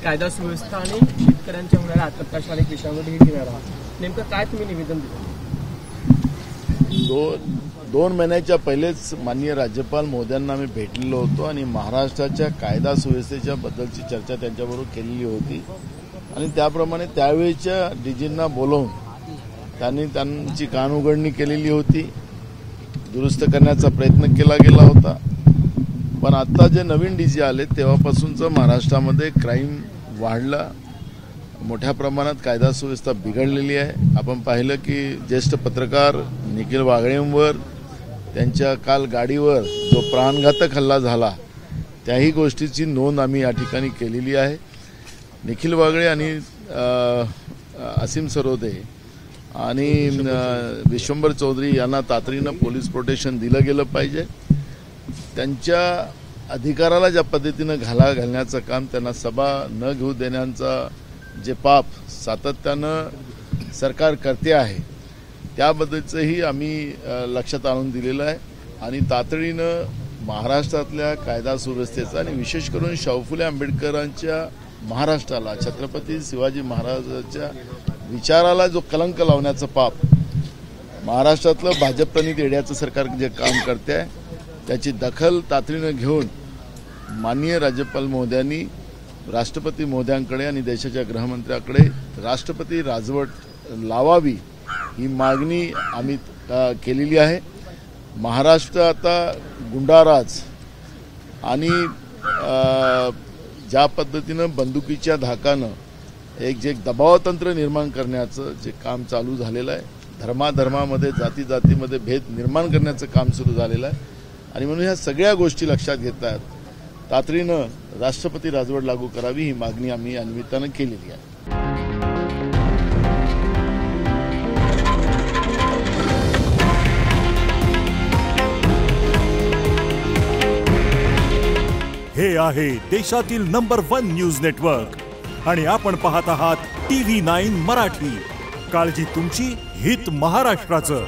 कायदा सुव्यवस्था आणि शेतकऱ्यांच्या होणाऱ्या आत्महत्या अनेक विषयांवर भेट घेणार आहात, नेमकं काय तुम्ही निवेदन दिलं? दोन महिन्याच्या पहिलेच माननीय राज्यपाल महोदयांना आम्ही भेटलेलो होतो आणि महाराष्ट्राच्या कायदा सुव्यवस्थेच्या बद्दलची चर्चा त्यांच्याबरोबर केलेली होती आणि त्याप्रमाणे त्यावेळेच्या डीजींना बोलवून त्यांनी त्यांची कानउघडणी केलेली होती, दुरुस्त करण्याचा प्रयत्न केला गेला होता. पण आता जे नवीन डीजी आले तेव्हापासूनचं महाराष्ट्रामध्ये क्राईम वाढला, मोठ्या प्रमाणात कायदा सुव्यवस्था बिघडलेली आहे. आपण पाहिलं की ज्येष्ठ पत्रकार निखिल वागळेंवर त्यांच्या काल गाडीवर जो प्राणघातक हल्ला झाला त्याही गोष्टीची नोंद आम्ही या ठिकाणी केलेली आहे. निखिल वागळे आणि असीम सरोदे आणि विश्वंभर चौधरी यांना तातडीनं पोलीस प्रोटेक्शन दिलं गेलं पाहिजे. त्यांच्या अधिकाराला ज्या पद्धतीनं घालण्याचं काम, त्यांना सभा न घेऊ देण्याचा जे पाप सातत्यानं सरकार करते आहे त्याबद्दलचंही आम्ही लक्षात आणून दिलेलं आहे आणि तातडीनं महाराष्ट्रातल्या कायदा सुव्यवस्थेचा आणि विशेष करून शाहू फुले आंबेडकरांच्या महाराष्ट्राला, छत्रपती शिवाजी महाराजांच्या विचाराला जो कलंक लावण्याचं पाप महाराष्ट्रातलं भाजप-प्रणित येड्याचं सरकार जे काम करते आहे त्याची दखल तातडीनं घेऊन माननीय राज्यपाल महोदयांनी राष्ट्रपती महोदयांकडे आणि देशाच्या गृहमंत्र्याकडे राष्ट्रपती राजवट लावावी ही मागणी आम्ही केलेली आहे. महाराष्ट्र आता गुंडाराज आणि ज्या पद्धतीनं बंदुकीच्या धाकानं जे दबावतंत्र निर्माण करण्याचं जे काम चालू झालेलं आहे, धर्माधर्मामध्ये जातीमध्ये भेद निर्माण करण्याचं काम सुरू झालेलं आहे आणि म्हणून ह्या सगळ्या गोष्टी लक्षात घेतात तातडीनं राष्ट्रपती राजवट लागू करावी ही मागणी आम्ही या निमित्तानं केलेली आहे. हे आहे देशातील नंबर 1 न्यूज नेटवर्क आणि आपण पाहत आहात TV9 मराठी. काळजी तुमची, हित महाराष्ट्राचं.